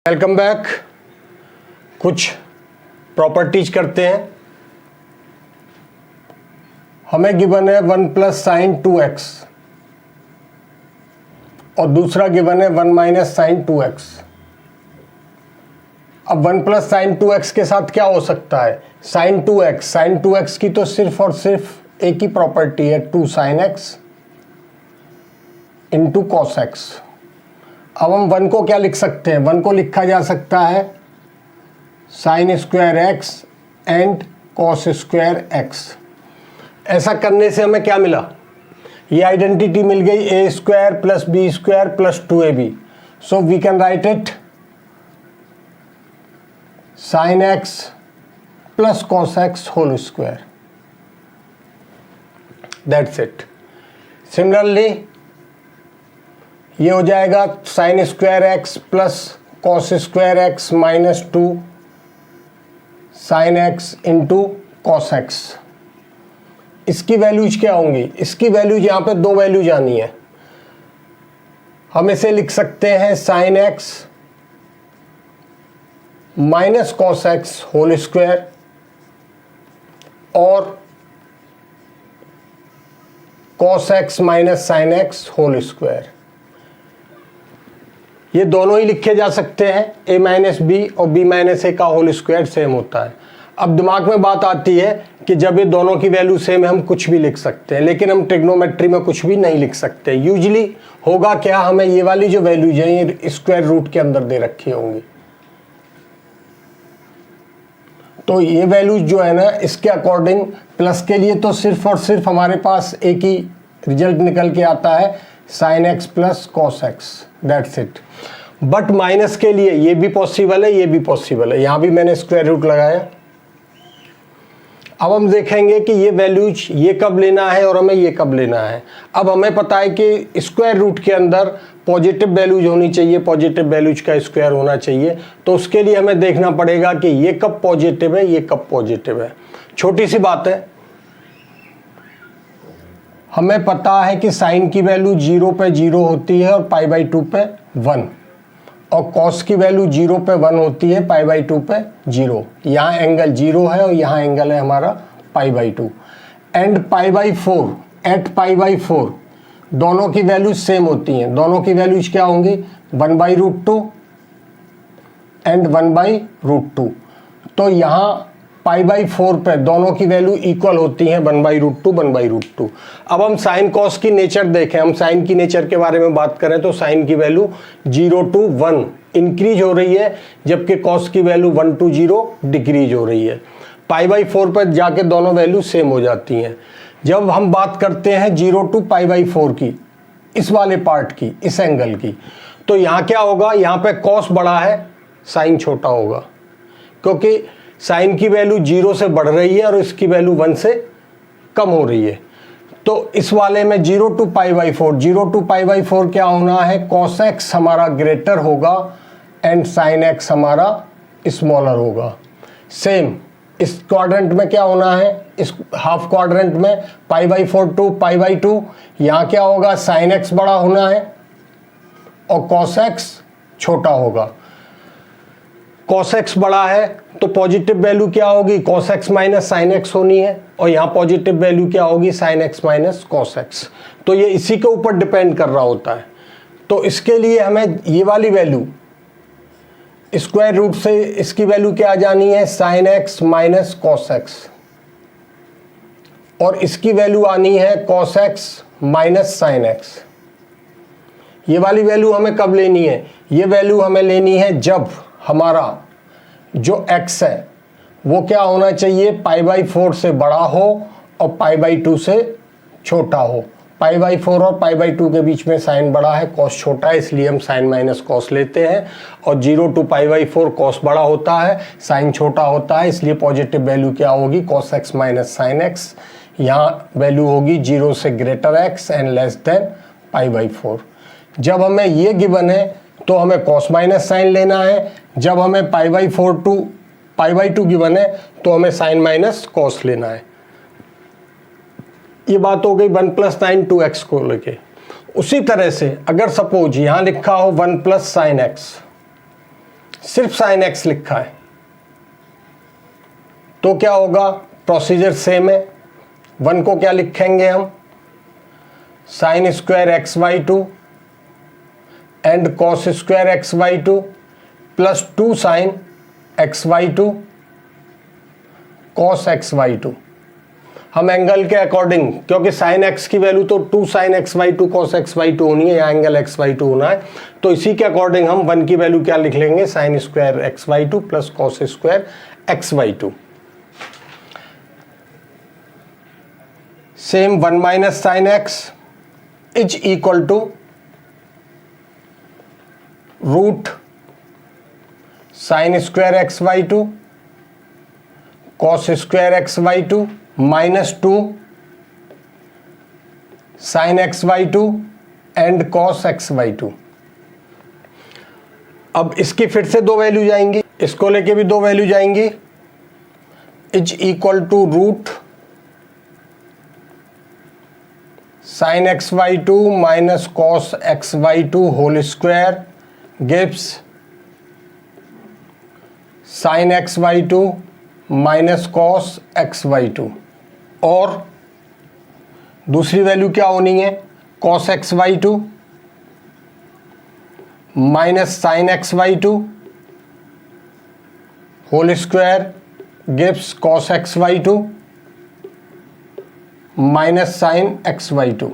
Welcome back. कुछ properties करते हैं। हमें गिवन है 1 प्लस साइन 2x और दूसरा गिवन है 1 माइनस साइन 2x। अब 1 प्लस साइन 2x के साथ क्या हो सकता है? साइन 2x की तो सिर्फ और सिर्फ एक ही प्रॉपर्टी है 2 sine x into cos x। अब हम 1 को क्या लिख सकते हैं? 1 को लिखा जा सकता है sign square x and cos square x। ऐसा करने से हमें क्या मिला? ये आइडेंटिटी मिल गई a square plus b square plus 2ab। So we can write it sine x plus cos x whole square. That's it. Similarly ये हो जाएगा sine square x plus cos square x minus 2 sine x into cos x। इसकी values क्या होंगी? इसकी values यहाँ पे दो वैल्यूज आनी है। हम इसे लिख सकते हैं sine x minus cos x whole square और cos x minus sine x whole square. ये दोनों ही लिखे जा सकते हैं। a माइनस बी और b माइनस ए का होल स्क्वायर सेम होता है। अब दिमाग में बात आती है कि जब ये दोनों की वैल्यू सेम है हम कुछ भी लिख सकते हैं, लेकिन हम ट्रिग्नोमेट्री में कुछ भी नहीं लिख सकते। यूजुअली होगा क्या, हमें ये वाली जो वैल्यूज हैं ये स्क्वायर रूट के अंदर दे रखी होंगी। तो ये वैल्यूज जो है ना, इसके अकॉर्डिंग प्लस के लिए तो सिर्फ और सिर्फ हमारे पास एक ही रिजल्ट निकल के आता है sine x plus cos x. That's it. But minus के लिए ये भी पॉसिबल है, ये भी पॉसिबल है। यहां भी मैंने स्क्वायर रूट लगाया। अब हम देखेंगे कि ये वैल्यूज ये कब लेना है और हमें ये कब लेना है। अब हमें पता है कि स्क्वायर रूट के अंदर पॉजिटिव वैल्यूज होनी चाहिए, पॉजिटिव वैल्यूज का स्क्वायर होना चाहिए। तो उसके लिए हमें देखना पड़ेगा कि ये कब पॉजिटिव है, ये कब पॉजिटिव है। छोटी सी बात है, हमें पता है कि साइन की वैल्यू 0 पे 0 होती है और पाई बाई 2 पे 1, और कॉस की वैल्यू 0 पे 1 होती है, पाई बाई 2 पे 0। यहाँ एंगल 0 है और यहाँ एंगल है हमारा pi by 2। And pi by 4 at pi by 4 दोनों की वैल्यूज सेम होती हैं। दोनों की वैल्यूज क्या होंगी? 1 by root 2 and 1 by root 2। तो यहाँ पाई बाई 4 पे दोनों की वैल्यू इक्वल होती हैं 1 बाई रूट 2, 1 बाई रूट 2। अब हम साइन कॉस की नेचर देखें। हम साइन की नेचर के बारे में बात करें तो साइन की वैल्यू 0 to 1 इंक्रीज हो रही है, जबकि कॉस की वैल्यू 1 to 0 डिक्रीज हो रही है। पाई बाई 4 पर जाके दोनों वैल्यू सेम हो जाती हैं। जब हम बात करते हैं 0 to पाई बाई 4 की, इस वाले पार्ट की, इस एंगल की, तो यहाँ क्या होगा? यहाँ पे कॉस बड़ा है, साइन छोटा होगा, क्योंकि साइन की वैल्यू 0 से बढ़ रही है और इसकी वैल्यू 1 से कम हो रही है। तो इस वाले में 0 to pi by 4, 0 to pi by 4 क्या होना है? कॉस एक्स हमारा ग्रेटर होगा एंड साइन एक्स हमारा स्मॉलर होगा। सेम इस क्वाड्रेंट में क्या होना है? इस हाफ क्वाड्रेंट में पाई बाई 4 to पाई बाई 2, यहाँ क्या होगा? साइन एक्स बड़ा होना है और कॉस एक्स छोटा होगा। कॉस एक्स बड़ा है तो पॉजिटिव वैल्यू क्या होगी? Cos x minus sine x होनी है, और यहाँ पॉजिटिव वैल्यू क्या होगी? Sine x minus cos x. तो ये इसी के ऊपर डिपेंड कर रहा होता है। तो इसके लिए हमें ये वाली वैल्यू स्क्वायर रूट से इसकी वैल्यू क्या आ जानी है? Sine x minus cos x, और इसकी वैल्यू आनी है cos x minus sine x. ये वाली वैल्यू हमें कब लेनी है? ये वैल्यू हमें लेनी है जब हमारा जो x है वो क्या होना चाहिए? पाई बाई 4 से बड़ा हो और पाई बाई 2 से छोटा हो। पाई बाई 4 और पाई बाई 2 के बीच में साइन बड़ा है, कॉस छोटा है, इसलिए हम साइन माइनस कॉस लेते हैं। और 0 to पाई बाई 4 कॉस बड़ा होता है, साइन छोटा होता है, इसलिए पॉजिटिव वैल्यू क्या होगी? Cos x minus sine x. यहाँ वैल्यू होगी 0 से greater x and less than pi by 4। जब हमें ये गिवन है तो हमें कॉस माइनस साइन लेना है। जब हमें पाई by 4 to pi by 2 given है तो हमें साइन माइनस कॉस लेना है। ये बात हो गई 1 प्लस साइन 2x को लेके। उसी तरह से अगर सपोज यहाँ लिखा हो 1 प्लस साइन एक्स, सिर्फ साइन एक्स लिखा है, तो क्या होगा, प्रोसीजर सेम है। 1 को क्या लिखेंगे हम, sign square x by two and cos square x by two plus 2 sine x by two cos x by to. हम एंगल के अकॉर्डिंग, क्योंकि साइन एक्स की वैल्यू तो 2 sine x by two cos x by to होनी है, या angle x by to होना है, तो इसी के अकॉर्डिंग हम 1 की वैल्यू क्या लिख लेंगे, sine square x by two plus cos square x by two. Same 1 minus sine x is equal to root sine square x by two cos square x by two minus 2 sine x by two and cos x by two. अब इसकी फिर से 2 value जाएंगी, इसको लेके भी 2 value जाएंगी, is equal to root sine x by two minus cos x by two whole square gives sine x by two minus cos x by two. और दूसरी वैल्यू क्या होनी है, cos x by two minus sine x by two whole square gives cos x by two minus sine x by two.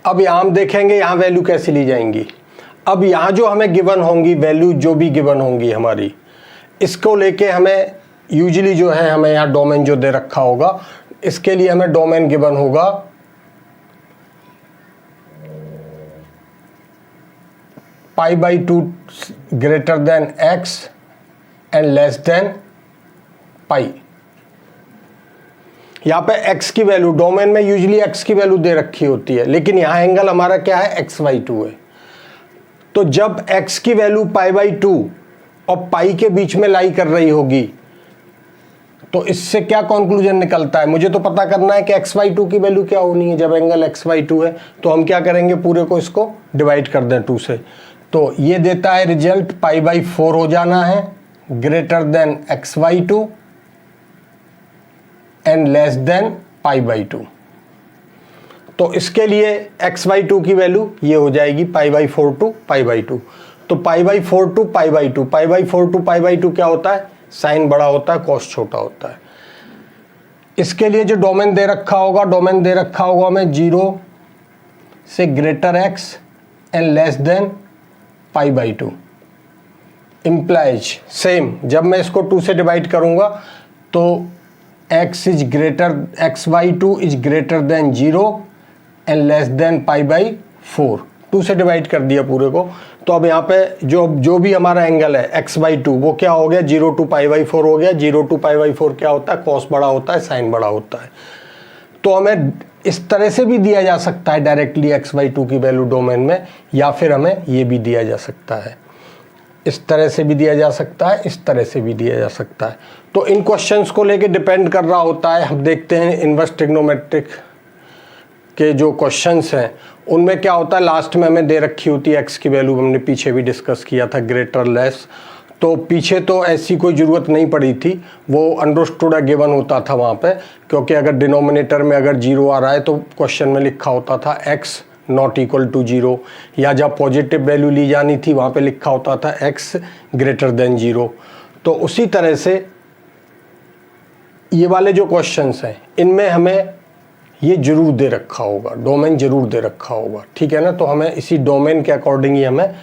अब यहां हम देखेंगे यहां वैल्यू कैसे ली जाएंगी। अब यहां जो हमें गिवन होंगी वैल्यू, जो भी गिवन होंगी हमारी, इसको लेके हमें यूजुअली जो है हमें यहाँ डोमेन जो दे रखा होगा, इसके लिए हमें डोमेन गिवन होगा pi by two greater than X and less than pi. यहाँ पे x की वैल्यू, डोमेन में यूजुअली x की वैल्यू दे रखी होती है, लेकिन यहाँ एंगल हमारा क्या है, x बाई टू है। तो जब x की वैल्यू पाई बाई टू और पाई के बीच में लाई कर रही होगी, तो इससे क्या कंक्लूजन निकलता है, मुझे तो पता करना है कि x बाई टू की वैल्यू क्या होनी है। जब एंगल x बाई टू है तो हम क्या करेंगे, पूरे को इसको डिवाइड कर दें 2 से, तो ये देता है रिजल्ट पाई बाई 4 हो जाना है greater than x by two and less than pi by two. तो इसके लिए x बाई टू की वैल्यू ये हो जाएगी pi by 4 to pi by two. तो pi by 4 to pi by two, pi by 4 to pi by two क्या होता है, साइन बड़ा होता है, कॉस छोटा होता है। इसके लिए जो डोमेन दे रखा होगा, डोमेन दे रखा होगा हमें 0 से greater x and less than pi by to. Implies same, जब मैं इसको 2 से डिवाइड करूंगा तो x by two is greater than 0 and less than pi by 4। 2 से डिवाइड कर दिया पूरे को। तो अब यहाँ पे जो भी हमारा एंगल है x बाई टू, वो क्या हो गया, 0 टू पाई बाई 4 हो गया। 0 टू पाई बाई 4 क्या होता है, कॉस बड़ा होता है, साइन बड़ा होता है। तो हमें इस तरह से भी दिया जा सकता है डायरेक्टली x बाई टू की वैल्यू डोमेन में, या फिर हमें ये भी दिया जा सकता है, इस तरह से भी दिया जा सकता है, इस तरह से भी दिया जा सकता है। तो इन क्वेश्चंस को लेके डिपेंड कर रहा होता है। हम देखते हैं इनवर्स ट्रिग्नोमेट्रिक के जो क्वेश्चंस हैं उनमें क्या होता है, लास्ट में हमें दे रखी होती है x की वैल्यू, हमने पीछे भी डिस्कस किया था, ग्रेटर लेस। तो पीछे तो ऐसी कोई ज़रूरत नहीं पड़ी थी, वो अंडरस्टूड गिवन होता था वहाँ पे, क्योंकि अगर डिनोमिनेटर में अगर 0 आ रहा है तो क्वेश्चन में लिखा होता था x नॉट इक्वल टू 0, या जब पॉजिटिव वैल्यू ली जानी थी वहाँ पे लिखा होता था x ग्रेटर देन 0। तो उसी तरह से ये वाले जो क्वेश्चंस हैं इनमें हमें ये जरूर दे रखा होगा, डोमेन जरूर दे रखा होगा, ठीक है ना। तो हमें इसी डोमेन के अकॉर्डिंग ही हमें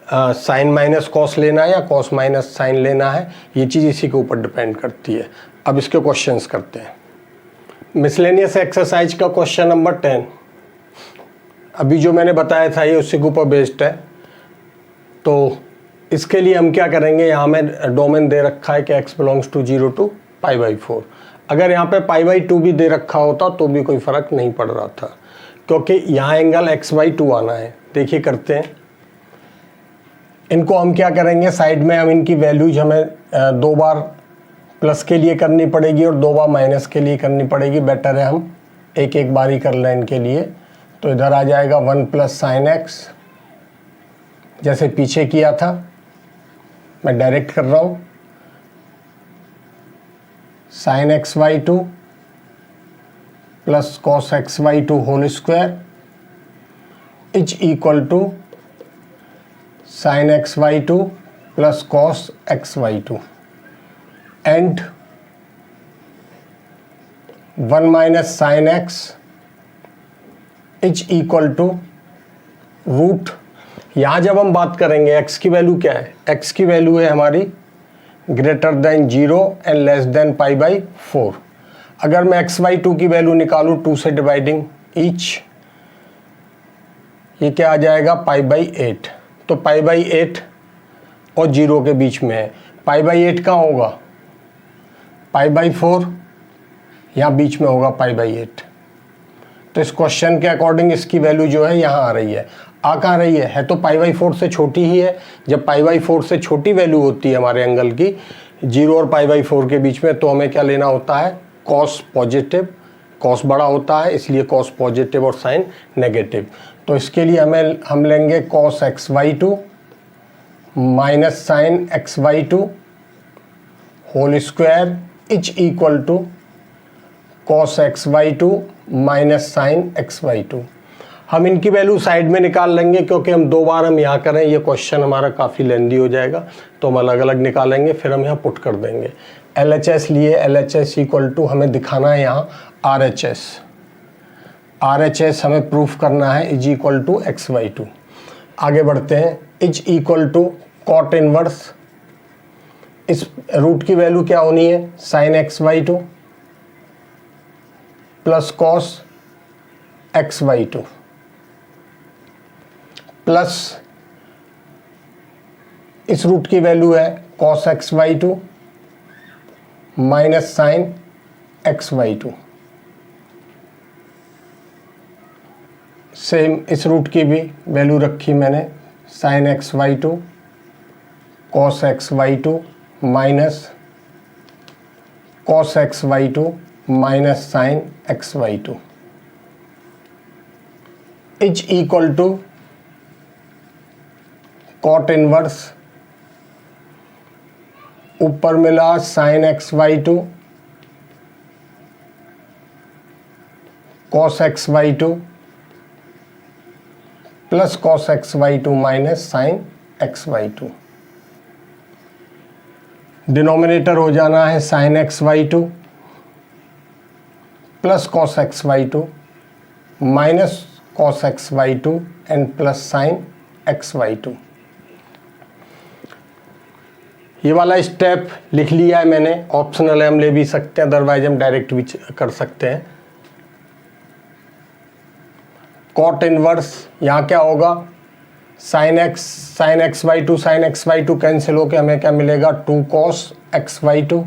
साइन माइनस कॉस लेना है या कॉस माइनस साइन लेना है, ये चीज़ इसी के ऊपर डिपेंड करती है। अब इसके क्वेश्चंस करते हैं। मिसलेनियस एक्सरसाइज का क्वेश्चन नंबर 10, अभी जो मैंने बताया था ये उसी के ऊपर बेस्ड है। तो इसके लिए हम क्या करेंगे, यहाँ में डोमेन दे रखा है कि x belongs to 0 to pi by 4। अगर यहाँ पे पाई बाई 2 भी दे रखा होता तो भी कोई फ़र्क नहीं पड़ रहा था, क्योंकि यहाँ एंगल x बाई 2 आना है। देखिए करते हैं, इनको हम क्या करेंगे, साइड में हम इनकी वैल्यूज हमें 2 बार प्लस के लिए करनी पड़ेगी और 2 बार माइनस के लिए करनी पड़ेगी। बेटर है हम एक एक बार ही कर लें इनके लिए। तो इधर आ जाएगा 1 प्लस साइन एक्स, जैसे पीछे किया था, मैं डायरेक्ट कर रहा हूँ, sine x Y two plus cos x Y two whole square is equal to sine x Y two plus cos x Y two and 1 minus sine x is equal to root. यहाँ जब हम बात करेंगे x की value क्या है, x की value है हमारी greater than 0 and less than pi by 4। अगर मैं एक्स वाई टू की वैल्यू निकालूँ 2 से डिवाइडिंग ईच, ये क्या आ जाएगा पाई बाई 8। तो पाई बाई 8 और 0 के बीच में है, पाई बाई 8 कहाँ होगा, पाई बाई 4, यहाँ बीच में होगा पाई बाई 8। तो इस क्वेश्चन के अकॉर्डिंग इसकी वैल्यू जो है यहाँ आ रही है। आ कहाँ रही है तो पाई बाई 4 से छोटी ही है। जब पाई बाई 4 से छोटी वैल्यू होती है हमारे एंगल की 0 और पाई बाई 4 के बीच में, तो हमें क्या लेना होता है, कॉस पॉजिटिव। कॉस बड़ा होता है इसलिए कॉस पॉजिटिव और साइन नेगेटिव। तो इसके लिए हम लेंगे cos x Y two minus sine x Y two whole square is equal to cos x Y two minus sine x Y two. हम इनकी वैल्यू साइड में निकाल लेंगे क्योंकि हम 2 बार हम यहाँ करें ये क्वेश्चन हमारा काफ़ी लेंदी हो जाएगा, तो हम अलग अलग निकालेंगे, फिर हम यहाँ पुट कर देंगे। LHS लिए, LHS इक्वल टू हमें दिखाना है यहाँ RHS। RHS हमें प्रूफ करना है is equal to x Y two. आगे बढ़ते हैं, is equal to cot inverse, इस रूट की वैल्यू क्या होनी है, sine x Y two plus cos x Y two plus इस रूट की वैल्यू है cos x Y two minus sine x Y two. Same इस रूट की भी वैल्यू रखी मैंने, sine x Y two cos x Y two minus cos x Y two minus sine x Y two is equal to cot inverse, ऊपर मिला sine x Y two cos x Y two plus cos x Y two minus sine x Y two. Denominator हो जाना है sine x Y two plus cos x Y two minus cos x Y two and plus sine x Y two. ये वाला step लिख लिया है मैंने, optional है, हम ले भी सकते हैं, अदरवाइज हम डायरेक्ट भी कर सकते हैं। कॉट इनवर्स यहाँ क्या होगा, sine x Y two cancel होकर हमें क्या मिलेगा, 2 cos x Y two.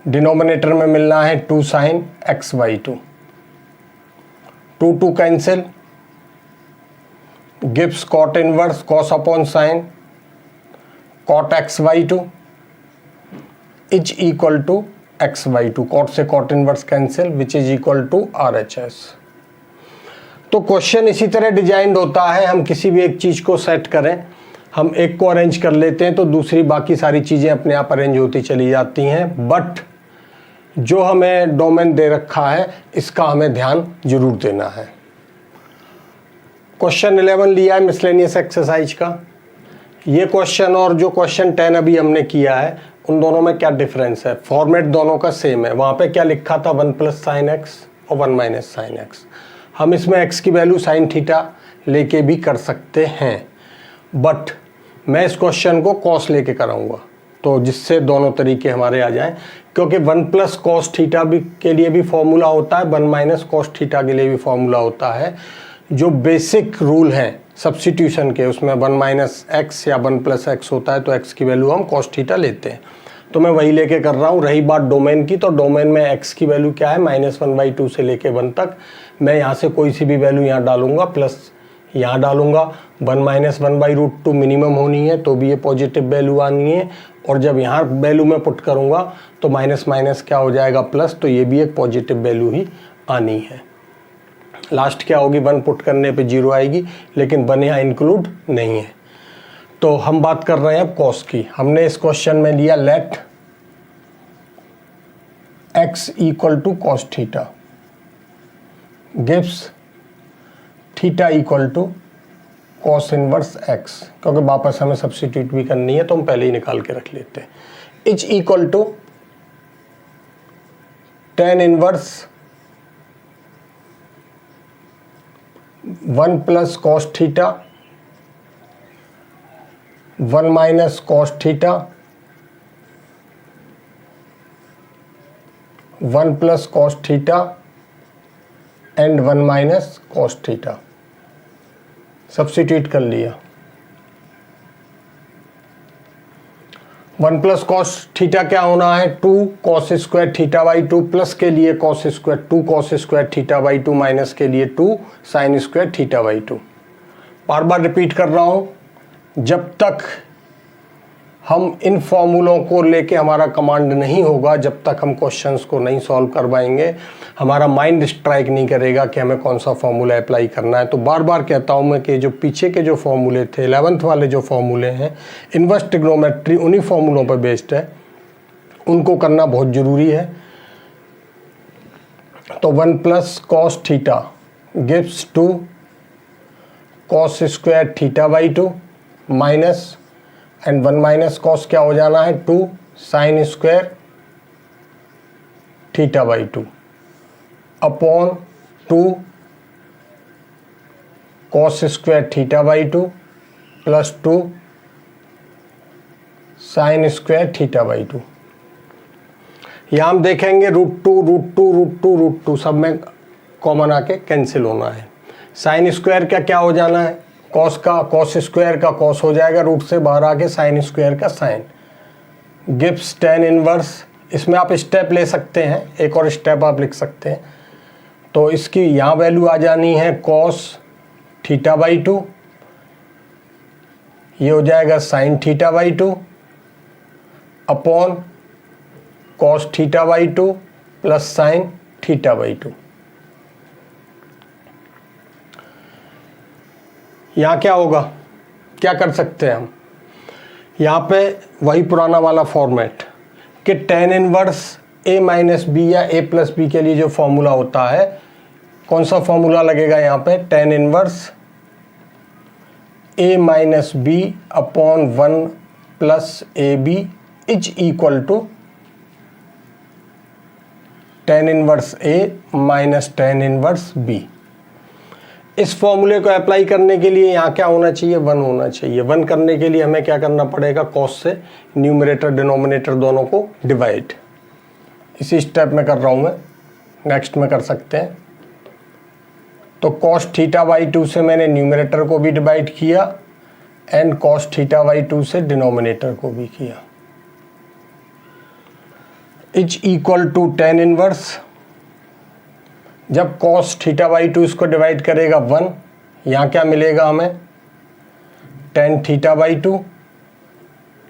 Denominator में मिलना है 2 sine x Y two. 2 cancel gives cot inverse cos upon sine cot X Y two is equal to x Y two. Cot से cot inverse cancel which is equal to RHS। तो question इसी तरह design होता है, हम किसी भी एक चीज को सेट करें, हम एक को अरेंज कर लेते हैं तो दूसरी बाकी सारी चीजें अपने आप अरेंज होती चली जाती हैं। बट जो हमें डोमेन दे रखा है इसका हमें ध्यान जरूर देना है। क्वेश्चन 11 लिया है मिसलेनियस एक्सरसाइज का। ये क्वेश्चन और जो क्वेश्चन 10 अभी हमने किया है उन दोनों में क्या डिफरेंस है, फॉर्मेट दोनों का सेम है। वहाँ पे क्या लिखा था 1 प्लस साइन एक्स और 1 माइनस साइन एक्स। हम इसमें x की वैल्यू साइन थीटा लेके भी कर सकते हैं, बट मैं इस क्वेश्चन को कॉस लेके कराऊंगा तो जिससे दोनों तरीके हमारे आ जाएं, क्योंकि 1 प्लस कॉस थीटा भी के लिए भी फॉर्मूला होता है, 1 माइनस कॉस थीटा के लिए भी फॉर्मूला होता है। जो बेसिक रूल हैं सब्स्टिट्यूशन के उसमें 1 माइनस एक्स या 1 प्लस एक्स होता है, तो x की वैल्यू हम कॉस थीटा लेते हैं, तो मैं वही लेके कर रहा हूँ। रही बात डोमेन की, तो डोमेन में x की वैल्यू क्या है, -1/2 से लेके 1 तक। मैं यहाँ से कोई सी भी वैल्यू यहाँ डालूंगा, प्लस यहाँ डालूंगा। 1 माइनस 1/√2 मिनिमम होनी है तो भी ये पॉजिटिव वैल्यू आनी है, और जब यहाँ वैल्यू में पुट करूँगा तो माइनस माइनस क्या हो जाएगा प्लस, तो ये भी एक पॉजिटिव वैल्यू ही आनी है। लास्ट क्या होगी, 1 पुट करने पे 0 आएगी, लेकिन 1 यहाँ इंक्लूड नहीं है। तो हम बात कर रहे हैं अब कॉस की। हमने इस क्वेश्चन में लिया let x equal to cos theta gives theta equal to cos inverse x, क्योंकि वापस हमें सब्स्टिट्यूट भी करनी है तो हम पहले ही निकाल के रख लेते हैं। Is equal to tan inverse 1 plus cos theta 1 minus cos theta 1 plus cos theta and 1 minus cos theta. Substitute कर लिया। 1 प्लस कॉस थीटा क्या होना है 2 cos square theta by 2, plus के लिए cos square 2 cos square theta by 2, minus के लिए 2 sine square theta by 2। Bar bar repeat कर रहा हूँ, जब तक हम इन फॉर्मूलों को लेके हमारा कमांड नहीं होगा, जब तक हम क्वेश्चंस को नहीं सॉल्व कर पाएंगे, हमारा माइंड स्ट्राइक नहीं करेगा कि हमें कौन सा फॉर्मूला अप्लाई करना है। तो बार बार कहता हूँ मैं कि जो पीछे के जो फॉर्मूले थे 11th वाले जो फॉर्मूले हैं, इनवर्स ट्रिग्नोमेट्री उन्हीं फॉर्मूलों पर बेस्ड है, उनको करना बहुत ज़रूरी है। तो 1 plus cos theta gives 2 cos square theta by 2 minus and 1 minus cos क्या हो जाना है 2 sine square theta by 2 upon 2 cos square theta by 2 plus 2 sine square theta by 2। यहाँ हम देखेंगे √2 सब में कॉमन आके कैंसिल होना है। साइन स्क्वायर का क्या हो जाना है, कॉस का कॉस स्क्वायर का कॉस हो जाएगा, रूट से बाहर आके साइन स्क्वायर का साइन गिव्स tan इनवर्स। इसमें आप स्टेप ले सकते हैं, एक और स्टेप आप लिख सकते हैं। तो इसकी यहाँ वैल्यू आ जानी है कॉस थीटा बाई 2, ये हो जाएगा sine theta by 2 upon cos theta by 2 plus sine theta by 2। यहाँ क्या होगा, क्या कर सकते हैं हम, यहाँ पे वही पुराना वाला फॉर्मेट कि tan inverse a minus b या a प्लस बी के लिए जो फॉर्मूला होता है, कौन सा फॉर्मूला लगेगा यहाँ पे, tan inverse a minus b upon 1 plus a b is equal to tan inverse a minus tan inverse b। इस फॉर्मूले को अप्लाई करने के लिए यहाँ क्या होना चाहिए, 1 होना चाहिए। 1 करने के लिए हमें क्या करना पड़ेगा, कॉस से न्यूमरेटर डिनोमिनेटर दोनों को डिवाइड। इसी स्टेप में कर रहा हूँ मैं, नेक्स्ट में कर सकते हैं। तो कॉस थीटा बाई 2 से मैंने न्यूमरेटर को भी डिवाइड किया एंड कॉस थीटा बाई 2 से डिनोमिनेटर को भी किया। Is equal to tan inverse, जब कॉस थीटा बाई 2 इसको डिवाइड करेगा 1, यहाँ क्या मिलेगा हमें tan theta by 2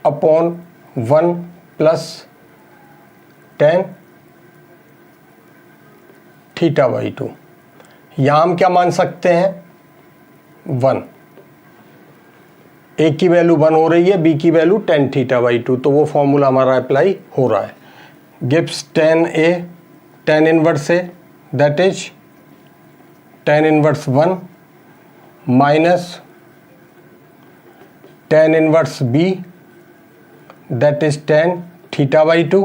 upon 1 plus tan theta by 2। यहाँ हम क्या मान सकते हैं 1, ए की वैल्यू 1 हो रही है, बी की वैल्यू tan थीटा बाई 2, तो वो फॉर्मूला हमारा अप्लाई हो रहा है। Gives tan inverse A that is tan inverse 1 minus tan inverse b that is tan theta by 2।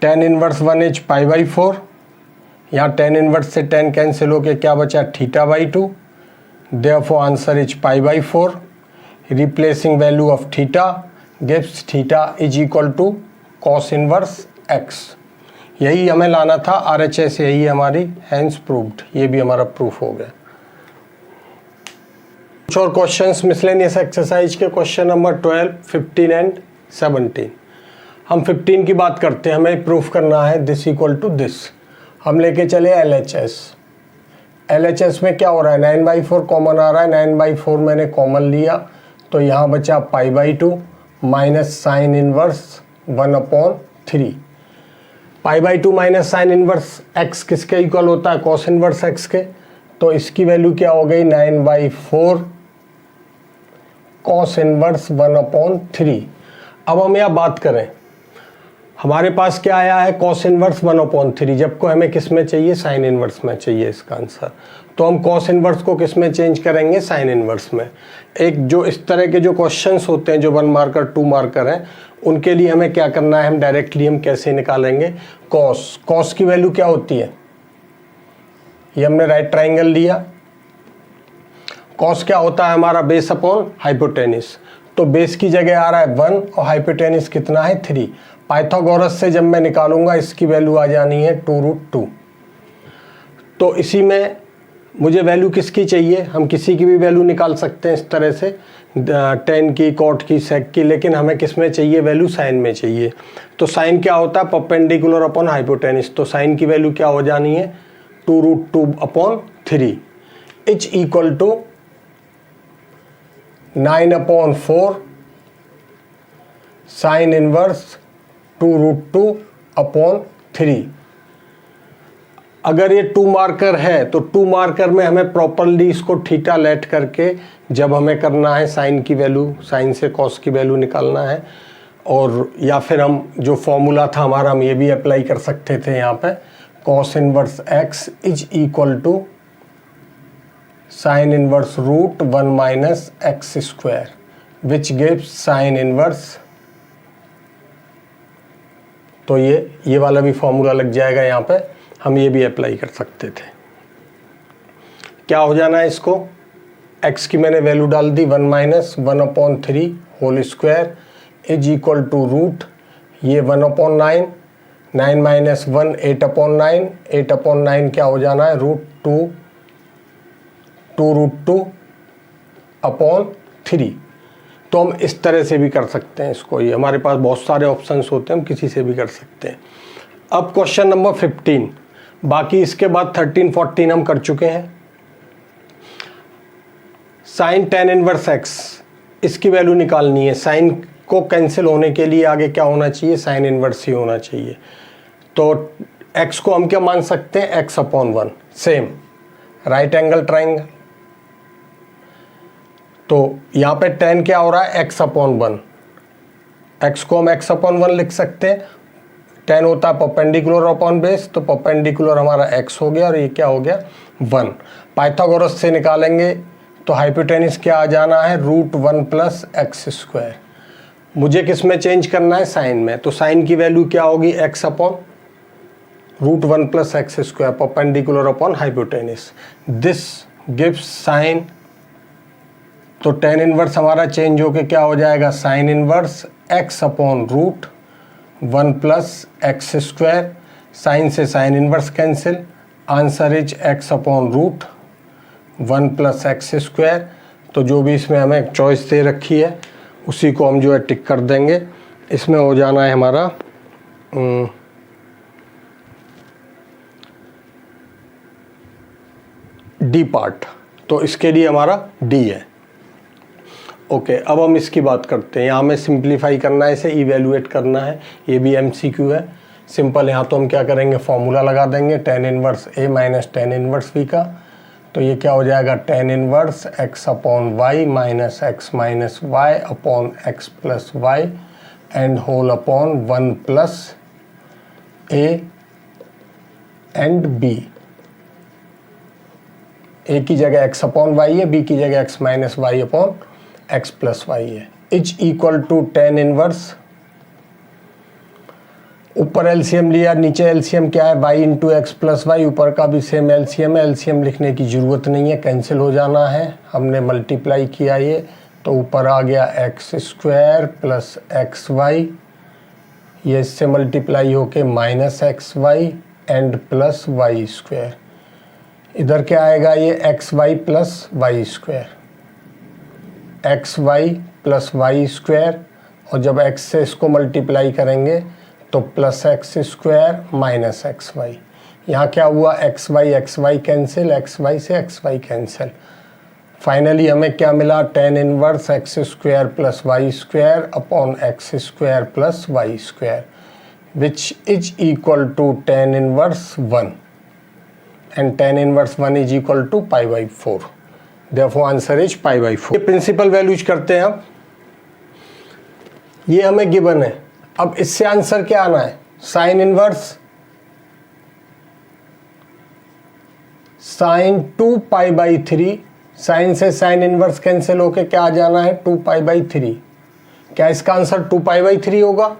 tan inverse 1 is pi by 4, यहाँ tan inverse से tan cancel होके क्या बचा theta by 2, therefore answer is pi by 4। replacing value of theta gives theta is equal to cos inverse x। यही हमें लाना था, RHS यही हमारी हैंस प्रूव्ड, ये भी हमारा प्रूफ हो गया। कुछ और क्वेश्चंस मिसलेनियस एक्सरसाइज के, क्वेश्चन नंबर 12, 15 एंड 17। हम 15 की बात करते हैं, हमें प्रूफ करना है दिस इक्वल टू दिस। हम लेके चले LHS। LHS में क्या हो रहा है, 9/4 कॉमन आ रहा है, 9/4 मैंने कॉमन लिया तो यहाँ बचा π/2 minus sine inverse 1/3। π/2 minus sine inverse x किसके इक्वल होता है, कॉस इनवर्स x के। तो इसकी वैल्यू क्या हो गई 9/4 कॉस इनवर्स 1/3। अब हम यहाँ बात करें, हमारे पास क्या आया है कॉस इनवर्स 1/3, जबकि हमें किस में चाहिए, साइन इनवर्स में चाहिए इसका आंसर। तो हम कॉस इनवर्स को किस में चेंज करेंगे, साइन इनवर्स में। एक जो इस तरह के जो क्वेश्चंस होते हैं जो 1 मार्कर 2 मार्कर हैं, उनके लिए हमें क्या करना है, हम डायरेक्टली हम कैसे निकालेंगे कॉस की वैल्यू क्या होती है, ये हमने राइट ट्राइंगल लिया, कॉस क्या होता है हमारा, बेस अपॉन हाइपोटेनिस। तो बेस की जगह आ रहा है 1 और हाइपोटेनिस कितना है 3। पाइथागोरस से जब मैं निकालूंगा इसकी वैल्यू आ जानी है 2√2। तो इसी में मुझे वैल्यू किसकी चाहिए, हम किसी की भी वैल्यू निकाल सकते हैं इस तरह से, टेन की, कॉट की, सेक की, लेकिन हमें किस में चाहिए वैल्यू, साइन में चाहिए। तो साइन क्या होता है, परपेंडिकुलर अपॉन हाइपोटेनिस। तो साइन की वैल्यू क्या हो जानी है 2√2/3 is equal to 9/4 sine inverse 2√2/3। अगर ये 2 मार्कर है तो 2 मार्कर में हमें प्रॉपरली इसको थीटा लेट करके जब हमें करना है साइन की वैल्यू, साइन से कॉस की वैल्यू निकालना है, और या फिर हम जो फॉर्मूला था हमारा हम ये भी अप्लाई कर सकते थे यहाँ पे, cos inverse x is equal to sine inverse √1 - x² which gives sine inverse. तो ये वाला भी फॉर्मूला लग जाएगा यहाँ पे, हम ये भी अप्लाई कर सकते थे। क्या हो जाना है इसको, x की मैंने वैल्यू डाल दी 1 - 1/3 whole square is equal to root, ये 1/9, 9 - 1 8/9, 8/9 क्या हो जाना है √2/3। तो हम इस तरह से भी कर सकते हैं इसको, ये हमारे पास बहुत सारे ऑप्शंस होते हैं, हम किसी से भी कर सकते हैं। अब क्वेश्चन नंबर 15, बाकी इसके बाद 13 14 हम कर चुके हैं। साइन tan इनवर्स x, इसकी वैल्यू निकालनी है। साइन को कैंसिल होने के लिए आगे क्या होना चाहिए, साइन इनवर्स ही होना चाहिए। तो x को हम क्या मान सकते हैं, x/1, same right angle triangle. तो यहाँ पे tan क्या हो रहा है, x/1, x को हम x/1 लिख सकते हैं। tan होता है परपेंडिकुलर अपॉन बेस, तो परपेंडिकुलर हमारा x हो गया और ये क्या हो गया 1। पाइथागोरस से निकालेंगे तो हाइपोटेनिस क्या आ जाना है √1 + x²। मुझे किस में चेंज करना है, साइन में। तो साइन की वैल्यू क्या होगी, x/√1 + x², perpendicular upon hypotenuse. This gives sine. तो tan इनवर्स हमारा चेंज होके क्या हो जाएगा, sine inverse x/√1 + x²। Sine से sine inverse cancel, answer is x/√1 + x²। तो जो भी इसमें हमें चॉइस दे रखी है उसी को हम जो है टिक कर देंगे। इसमें हो जाना है हमारा डी पार्ट, तो इसके लिए हमारा डी है। ओके, अब हम इसकी बात करते हैं। यहाँ हमें सिंप्लीफाई करना है, इसे इवेलुएट करना है, ये भी MCQ है सिंपल। यहाँ तो हम क्या करेंगे, फॉर्मूला लगा देंगे tan inverse A - tan inverse B का। तो ये क्या हो जाएगा, tan इनवर्स x/y - x - y x + y and whole upon 1 + A and B। A की जगह x/y है, B की जगह x - y x + y है, is equal to tan inverse. ऊपर एलसीएम लिया, नीचे एलसीएम क्या है y × x + y, ऊपर का भी सेम एलसीएम है। एलसीएम लिखने की ज़रूरत नहीं है, कैंसिल हो जाना है। हमने मल्टीप्लाई किया ये, तो ऊपर आ गया x² + xy, ये इससे मल्टीप्लाई होके -xy एंड प्लस y²। इधर क्या आएगा, ये xy + y², xy + y², और जब x से इसको मल्टीप्लाई करेंगे तो +x² - xy। यहाँ क्या हुआ, xy कैंसिल, xy से xy कैंसिल। फाइनली हमें क्या मिला, tan inverse x² + y² upon x² + y², which is equal to tan inverse 1, and tan inverse 1 is equal to π/4। Therefore answer is π/4। ये प्रिंसिपल वैल्यूज करते हैं हम, ये हमें गिवन है। अब इससे आंसर क्या आना है, साइन इनवर्स साइन 2π/3, साइन से साइन इनवर्स कैंसिल होके क्या आ जाना है 2π/3। क्या इसका आंसर 2π/3 होगा?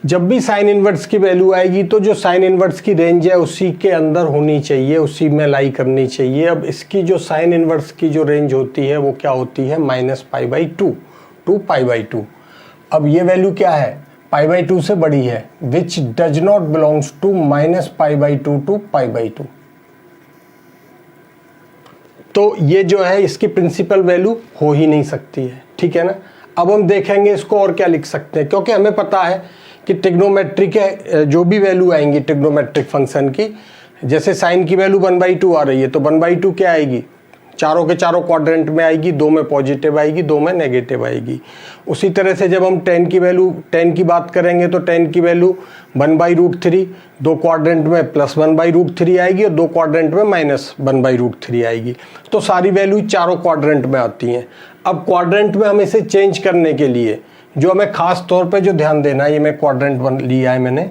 जब भी साइन इनवर्स की वैल्यू आएगी तो जो साइन इनवर्स की रेंज है उसी के अंदर होनी चाहिए, उसी में लाई करनी चाहिए। अब इसकी जो साइन इनवर्स की जो रेंज होती है वो क्या होती है -π/2, 2π/2। अब ये वैल्यू क्या है, π/2 से बड़ी है, which does not belongs to -π/2 to π/2। तो ये जो है इसकी प्रिंसिपल वैल्यू हो ही नहीं सकती है, ठीक है ना। अब हम देखेंगे इसको और क्या लिख सकते हैं, क्योंकि हमें पता है कि ट्रिग्नोमेट्रिक के जो भी वैल्यू आएंगी ट्रिग्नोमेट्रिक फंक्शन की, जैसे साइन की वैल्यू 1/2 आ रही है तो 1/2 क्या आएगी, चारों के चारों क्वाड्रेंट में आएगी, 2 में पॉजिटिव आएगी, 2 में नेगेटिव आएगी। उसी तरह से जब हम tan की बात करेंगे तो tan की वैल्यू 1/√3, 2 क्वाड्रेंट में +1/√3 आएगी और 2 क्वाड्रेंट में -1/√3 आएगी। तो सारी वैल्यू चारों क्वाड्रेंट में आती हैं। अब क्वाड्रेंट में हम इसे चेंज करने के लिए जो हमें खास तौर पे जो ध्यान देना है, ये मैं क्वाड्रेंट 1 लिया है मैंने,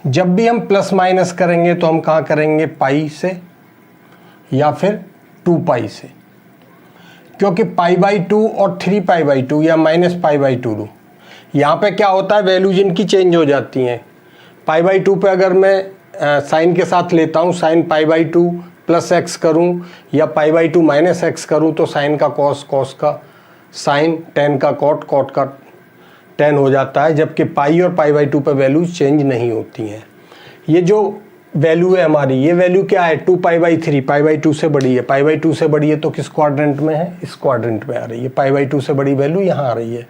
जब भी हम प्लस माइनस करेंगे तो हम कहाँ करेंगे, पाई से या फिर 2π से, क्योंकि π/2 और 3π/2 या -π/2, यहाँ पे क्या होता है वैल्यूज इनकी चेंज हो जाती हैं। π/2 पे अगर मैं साइन के साथ लेता हूँ, साइन π/2 + x करूँ या π/2 - x करूँ तो साइन का कॉस, कॉस का साइन, tan का कॉट, कॉट का tan हो जाता है, जबकि पाई और π/2 पे वैल्यूज चेंज नहीं होती हैं। ये जो वैल्यू है हमारी, ये वैल्यू क्या है 2π/3, π/2 से बड़ी है, π/2 से बड़ी है तो किस क्वाड्रेंट में है, इस क्वाड्रेंट में आ रही है। π/2 से बड़ी वैल्यू यहाँ आ रही है।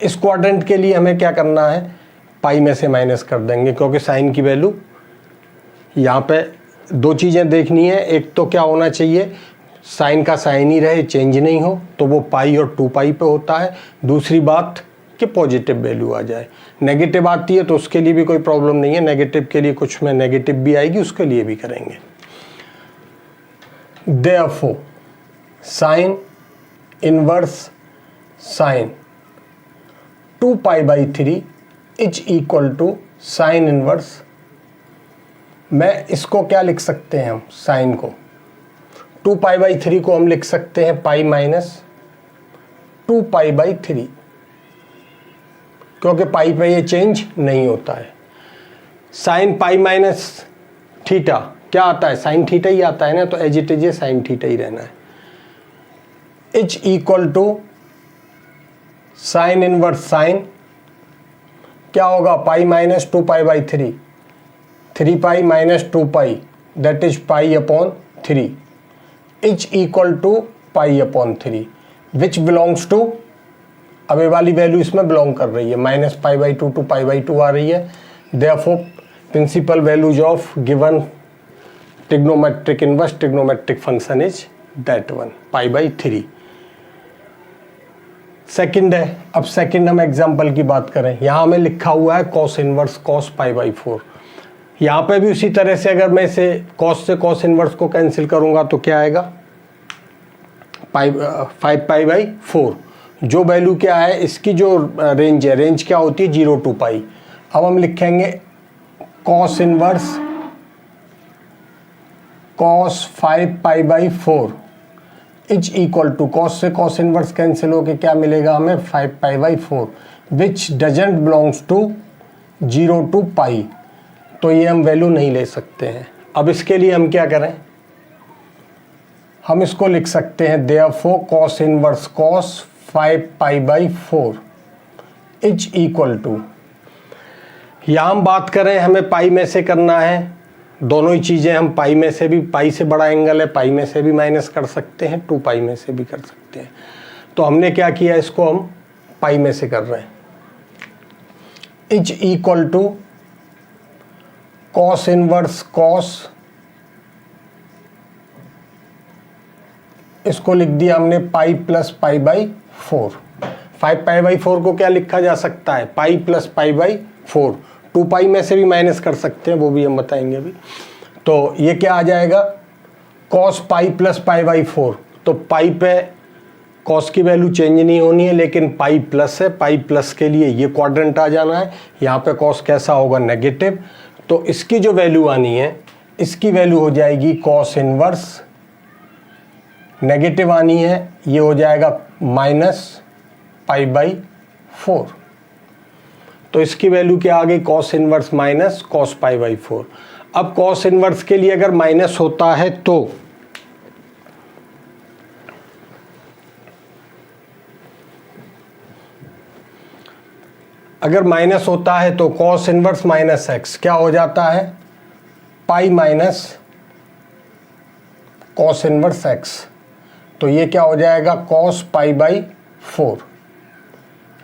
इस क्वाड्रेंट के लिए हमें क्या करना है, पाई में से माइनस कर देंगे, क्योंकि साइन की वैल्यू यहाँ पे 2 चीज़ें देखनी है। एक तो क्या होना चाहिए, साइन का साइन ही रहे, चेंज नहीं हो, तो वो पाई और 2π पे होता है। दूसरी बात कि पॉजिटिव वैल्यू आ जाए। नेगेटिव आती है तो उसके लिए भी कोई प्रॉब्लम नहीं है, नेगेटिव के लिए कुछ में नेगेटिव भी आएगी, उसके लिए भी करेंगे। Therefore sine inverse sine 2π/3 is equal to sine inverse, मैं इसको क्या लिख सकते हैं हम, साइन को 2π/3 को हम लिख सकते हैं पाई माइनस 2π/3, क्योंकि पाई पे ये चेंज नहीं होता है। साइन पाई माइनस थीटा क्या आता है, साइन थीटा ही आता है ना, तो एज इट इज ये साइन थीटा ही रहना है। Is equal to sine inverse sine क्या होगा, pi minus 2π/3, 3π minus 2π that is π/3 is equal to π/3 which belongs to, अब ये वाली वैल्यू इसमें बिलोंग कर रही है, -π/2 टू π/2 आ रही है। Therefore principal values of given trigonometric inverse trigonometric function is that one, π/3। Second है, अब सेकंड हम एग्जांपल की बात करें, यहाँ हमें लिखा हुआ है cos इनवर्स cos π/4। यहाँ पे भी उसी तरह से अगर मैं इसे cos से cos इनवर्स को कैंसिल करूँगा तो क्या आएगा, 5π/4। जो वैल्यू क्या है, इसकी जो रेंज है, रेंज क्या होती है 0 to π। अब हम लिखेंगे cos inverse cos 5π/4 is equal to, cos से cos इनवर्स कैंसिल होके क्या मिलेगा हमें 5π/4 which doesn't belongs to 0 to π। तो ये हम वैल्यू नहीं ले सकते हैं। अब इसके लिए हम क्या करें, हम इसको लिख सकते हैं therefore cos inverse cos 5π/4 is equal to, यहाँ हम बात करें हमें पाई में से करना है, दोनों ही चीज़ें हम पाई में से भी, पाई से बड़ा एंगल है, पाई में से भी माइनस कर सकते हैं, 2π में से भी कर सकते हैं। तो हमने क्या किया, इसको हम पाई में से कर रहे हैं। Is equal to cos inverse cos, इसको लिख दिया हमने पाई प्लस π/4। 5π/4 को क्या लिखा जा सकता है, पाई प्लस π/4। 2π में से भी माइनस कर सकते हैं, वो भी हम बताएंगे अभी। तो ये क्या आ जाएगा, cos pi plus pi by 4, तो पाई पे कॉस की वैल्यू चेंज नहीं होनी है, लेकिन पाई प्लस है, पाई प्लस के लिए ये क्वाड्रेंट आ जाना है। यहाँ पे कॉस कैसा होगा, नेगेटिव, तो इसकी जो वैल्यू आनी है, इसकी वैल्यू हो जाएगी कॉस इनवर्स, नेगेटिव आनी है, ये हो जाएगा माइनस पाई बाई 4। तो इसकी वैल्यू क्या आ गई, cos inverse minus cos pi by 4। अब कॉस इनवर्स के लिए अगर माइनस होता है तो कॉस इनवर्स माइनस एक्स क्या हो जाता है, pi minus cos inverse x. तो ये क्या हो जाएगा, कॉस पाई बाई 4।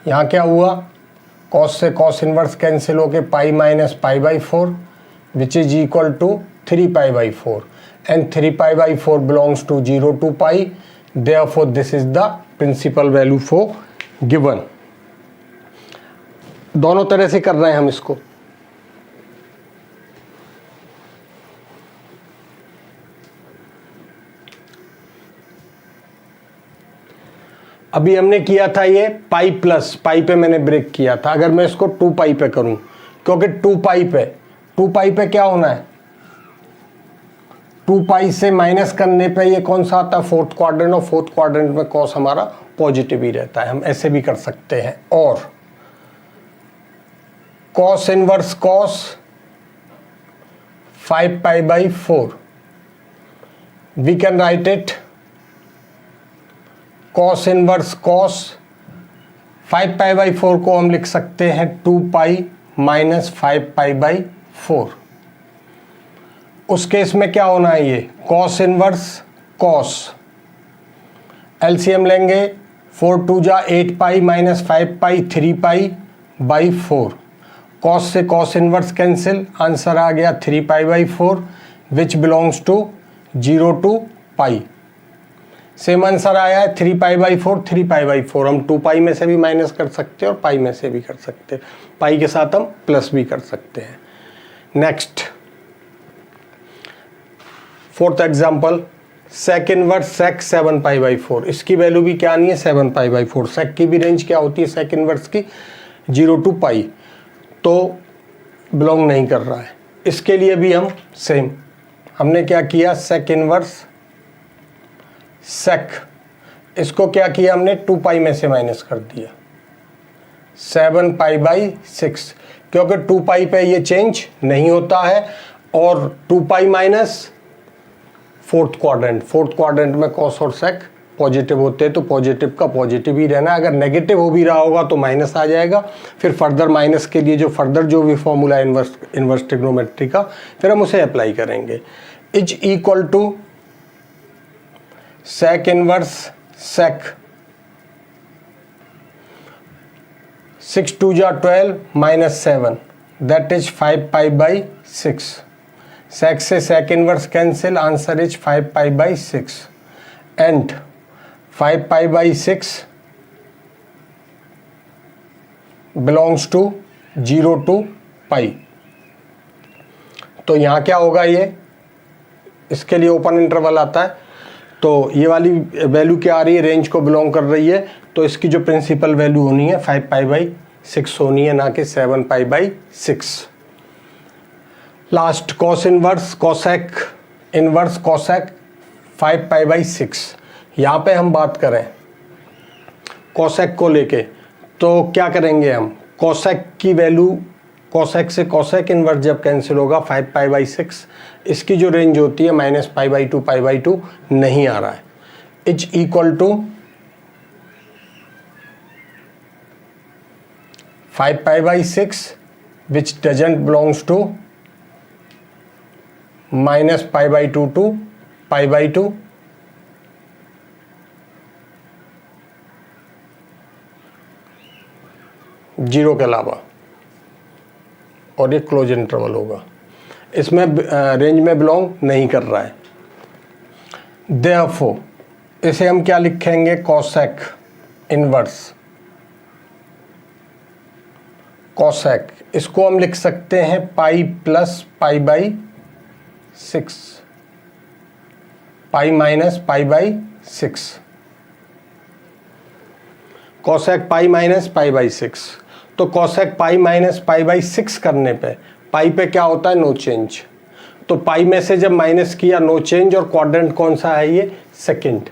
यहाँ क्या हुआ, कॉस से कॉस इनवर्स कैंसिल होके pi minus pi by 4 which is equal to 3 pi by 4 and 3 pi by 4 belongs to 0 to pi, therefore this is the principal value for given. दोनों तरह से कर रहे हैं हम इसको। अभी हमने किया था ये पाई प्लस, पाई पे मैंने ब्रेक किया था। अगर मैं इसको 2 पाई पे करूं, क्योंकि 2 पाई पे क्या होना है, 2 पाई से माइनस करने पे ये कौन सा आता है, फोर्थ क्वाड्रेंट, और फोर्थ क्वाड्रेंट में कॉस हमारा पॉजिटिव ही रहता है। हम ऐसे भी कर सकते हैं। और cos inverse cos 5 pi by 4, we can write it cos inverse cos 5 pi by 4 को हम लिख सकते हैं 2 पाई माइनस 5 पाई बाई 4। उस केस में क्या होना है, ये कॉस इनवर्स कॉस, एलसीएम लेंगे, 4 2 जा 8 pi minus 5 pi 3 pi by 4। Cos से कॉस इनवर्स कैंसिल, आंसर आ गया 3 pi by 4 which belongs to 0 to pi. Same answer आया है 3 पाई बाई 4, 3 पाई बाई 4। हम 2 पाई में से भी माइनस कर सकते हैं और पाई में से भी कर सकते हैं, पाई के साथ हम प्लस भी कर सकते हैं। Next, fourth example, sec inverse sec 7 pi by 4। इसकी वैल्यू भी क्या आनी है, 7 पाई बाई 4। सेक की भी रेंज क्या होती है सेक इनवर्स की, 0 to पाई, तो बिलोंग नहीं कर रहा है। इसके लिए भी हम सेम, हमने क्या किया, सेक इनवर्स सेक, इसको क्या किया हमने, 2 पाई में से माइनस कर दिया, 7 पाई बाई 6, क्योंकि 2 पाई पे ये चेंज नहीं होता है। और 2 पाई माइनस फोर्थ क्वाड्रेंट में कॉस और सेक पॉजिटिव होते हैं, तो पॉजिटिव का पॉजिटिव ही रहना। अगर नेगेटिव हो भी रहा होगा तो माइनस आ जाएगा। फिर फर्दर माइनस के लिए जो फर्दर जो भी फॉर्मूला है इन्वर्स ट्रिग्नोमेट्री का, फिर हम उसे अप्लाई करेंगे। Is equal to sec inverse sec 6 2 जा 12 minus 7 that is 5 pi by 6। Sec से sec inverse cancel, answer is 5 pi by 6 and 5 pi by 6 belongs to 0 to pi. तो यहाँ क्या होगा, ये इसके लिए ओपन इंटरवल आता है, तो ये वाली वैल्यू क्या आ रही है, रेंज को बिलोंग कर रही है, तो इसकी जो प्रिंसिपल वैल्यू होनी है 5 पाई बाई 6 होनी है, ना कि 7 pi by 6। Last, cos inverse cosec 5 pi by 6। यहाँ पे हम बात करें कोसेक को लेके, तो क्या करेंगे हम, कोसेक की वैल्यू, कोसेक से कोसेक इनवर्स जब कैंसिल होगा 5 पाई बाई 6, इसकी जो रेंज होती है माइनस पाई बाई 2 नहीं आ रहा है। Is equal to 5 pi by 6 which doesn't belongs to minus pi by 2 to pi by 2 जीरो के अलावा, और ये क्लोज इंटरवल होगा, इसमें रेंज में बिलोंग नहीं कर रहा है। देयरफॉर इसे हम क्या लिखेंगे, कोसेक इनवर्स कोसेक, इसको हम लिख सकते हैं pi plus pi by 6। Pi minus pi by 6, cosec pi minus pi by 6। तो cosec pi minus pi by 6 करने पे पाई पे क्या होता है, नो चेंज। तो पाई में से जब माइनस किया नो चेंज, और क्वाड्रेंट कौन सा है ये, सेकंड।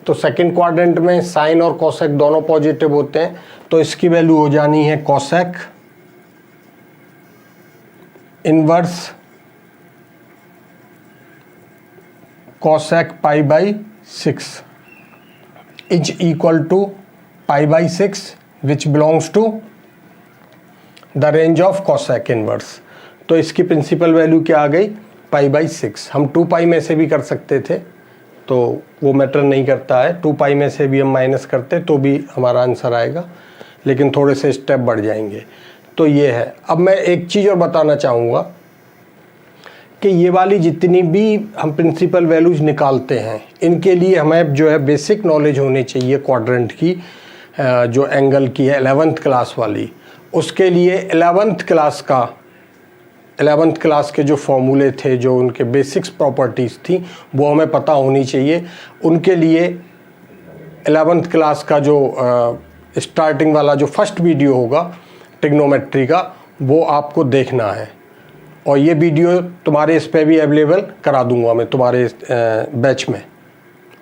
तो सेकंड क्वाड्रेंट में साइन और कॉसेक दोनों पॉजिटिव होते हैं, तो इसकी वैल्यू हो जानी है cosec inverse cosec pi by 6 is equal to pi by 6 which belongs to the range of cosec inverse. तो इसकी प्रिंसिपल वैल्यू क्या आ गई, पाई बाई 6। हम 2 पाई में से भी कर सकते थे, तो वो मैटर नहीं करता है, 2 पाई में से भी हम माइनस करते तो भी हमारा आंसर आएगा, लेकिन थोड़े से स्टेप बढ़ जाएंगे। तो ये है। अब मैं एक चीज़ और बताना चाहूँगा कि ये वाली जितनी भी हम प्रिंसिपल वैल्यूज निकालते हैं, इनके लिए हमें जो है बेसिक नॉलेज होनी चाहिए क्वाड्रेंट की, जो एंगल की है 11th क्लास वाली। उसके लिए 11th क्लास के जो फॉर्मूले थे, जो उनके बेसिक्स प्रॉपर्टीज़ थी, वो हमें पता होनी चाहिए। उनके लिए 11th क्लास का जो स्टार्टिंग वाला जो फर्स्ट वीडियो होगा ट्रिग्नोमेट्री का, वो आपको देखना है। और ये वीडियो तुम्हारे इस पे भी अवेलेबल करा दूंगा मैं, तुम्हारे बैच में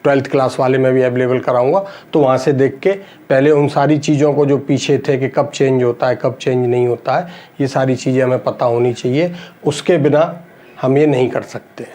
12th क्लास वाले में भी अवेलेबल कराऊंगा। तो वहाँ से देख के पहले उन सारी चीज़ों को जो पीछे थे कि कब चेंज होता है कब चेंज नहीं होता है, ये सारी चीज़ें हमें पता होनी चाहिए। उसके बिना हम ये नहीं कर सकते।